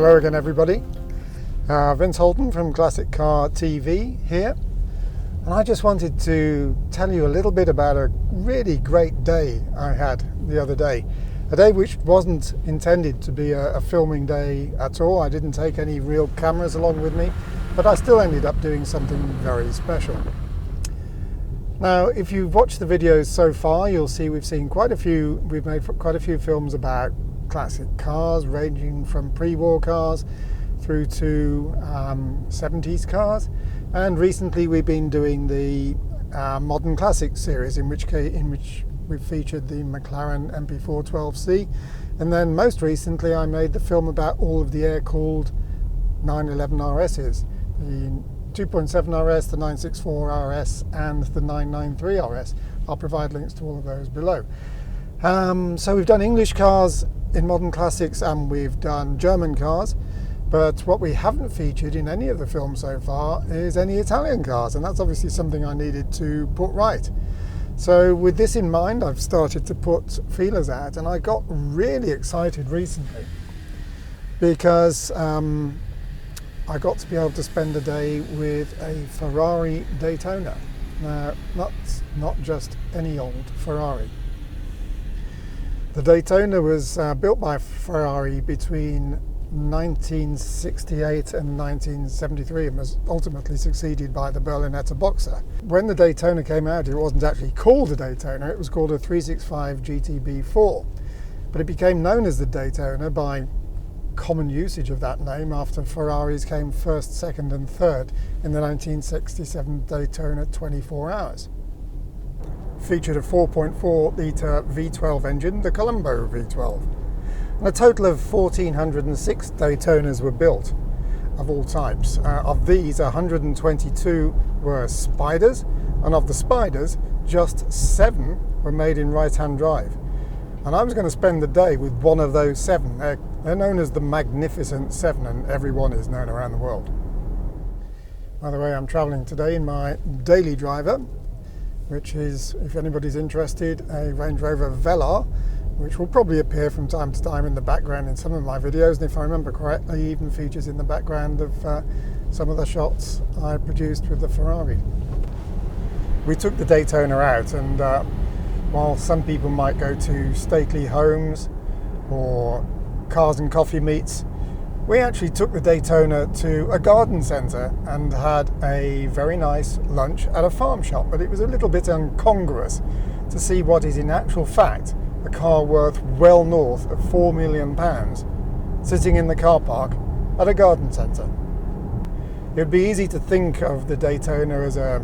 Hello again everybody, Vince Holden from Classic Car TV here, and I just wanted to tell you a little bit about a really great day I had the other day. A day which wasn't intended to be a filming day at all. I didn't take any real cameras along with me, but I still ended up doing something very special. Now, if you've watched the videos so far, you'll see we've made quite a few films about classic cars, ranging from pre-war cars through to 70s cars, and recently we've been doing the modern classics series, in which we've featured the McLaren MP412C, and then most recently I made the film about all of the air-cooled 911 RSs, the 2.7 RS, the 964 RS and the 993 RS. I'll provide links to all of those below. So we've done English cars in modern classics and we've done German cars, but what we haven't featured in any of the films so far is any Italian cars, and that's obviously something I needed to put right. So with this in mind, I've started to put feelers out, and I got really excited recently because I got to be able to spend a day with a Ferrari Daytona. Now, not just any old Ferrari. The Daytona was built by Ferrari between 1968 and 1973 and was ultimately succeeded by the Berlinetta Boxer. When the Daytona came out, it wasn't actually called a Daytona, it was called a 365 GTB4. But it became known as the Daytona by common usage of that name after Ferraris came first, second and third in the 1967 Daytona 24 Hours. Featured a 4.4 litre V12 engine, the Colombo V12. And a total of 1,406 Daytonas were built of all types. Of these, 122 were Spiders, and of the Spiders, just 7 were made in right-hand drive. And I was going to spend the day with one of those 7. They're known as the Magnificent 7, and everyone is known around the world. By the way, I'm travelling today in my daily driver, which is, if anybody's interested, a Range Rover Velar, which will probably appear from time to time in the background in some of my videos, and if I remember correctly, even features in the background of some of the shots I produced with the Ferrari. We took the Daytona out, and while some people might go to stately homes or cars and coffee meets, we actually took the Daytona to a garden centre and had a very nice lunch at a farm shop. But it was a little bit incongruous to see what is in actual fact a car worth well north of £4 million sitting in the car park at a garden centre. It would be easy to think of the Daytona as a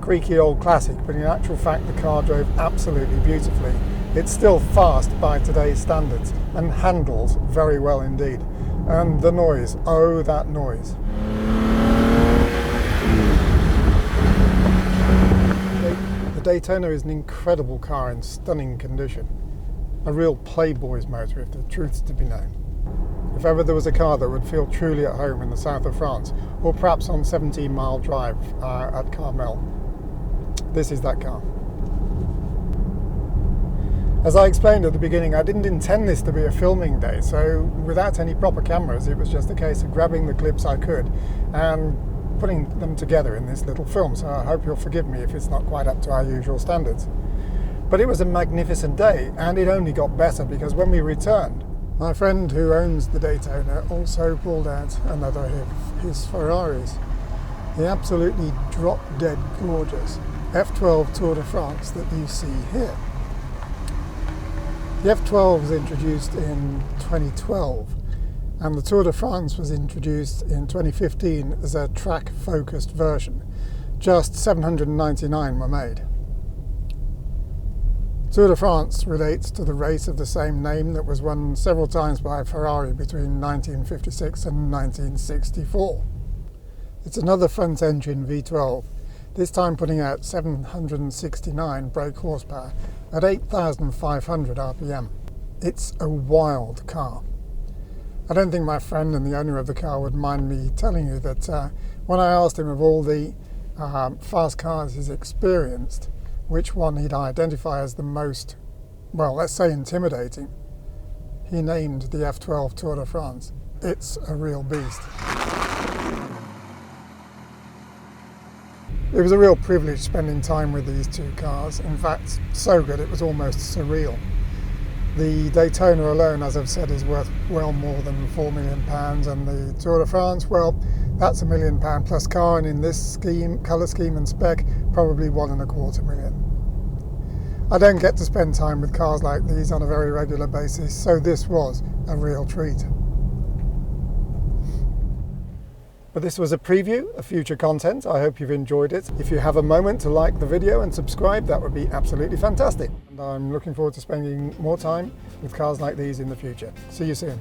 creaky old classic, but in actual fact the car drove absolutely beautifully. It's still fast by today's standards and handles very well indeed. And the noise, oh that noise. The Daytona is an incredible car in stunning condition. A real playboy's motor, if the truth's to be known. If ever there was a car that would feel truly at home in the south of France, or perhaps on 17-mile drive at Carmel, this is that car. As I explained at the beginning, I didn't intend this to be a filming day, so without any proper cameras, it was just a case of grabbing the clips I could and putting them together in this little film, so I hope you'll forgive me if it's not quite up to our usual standards. But it was a magnificent day, and it only got better because when we returned, my friend who owns the Daytona also pulled out another of his Ferraris. The absolutely drop-dead gorgeous F12 Tour de France that you see here. The F12 was introduced in 2012, and the Tour de France was introduced in 2015 as a track-focused version. Just 799 were made. Tour de France relates to the race of the same name that was won several times by Ferrari between 1956 and 1964. It's another front-engine V12, this time putting out 769 brake horsepower at 8,500 RPM. It's a wild car. I don't think my friend and the owner of the car would mind me telling you that when I asked him of all the fast cars he's experienced, which one he'd identify as the most, well, let's say intimidating, he named the F12 Tour de France. it's a real beast. It was a real privilege spending time with these two cars. In fact, so good it was almost surreal. The Daytona alone, as I've said, is worth well more than £4 million, and the Tour de France, well, that's £1 million plus car, and in this scheme, colour scheme and spec, probably £1.25 million. I don't get to spend time with cars like these on a very regular basis, so this was a real treat. But this was a preview of future content. I hope you've enjoyed it. If you have a moment to like the video and subscribe, that would be absolutely fantastic. And I'm looking forward to spending more time with cars like these in the future. See you soon.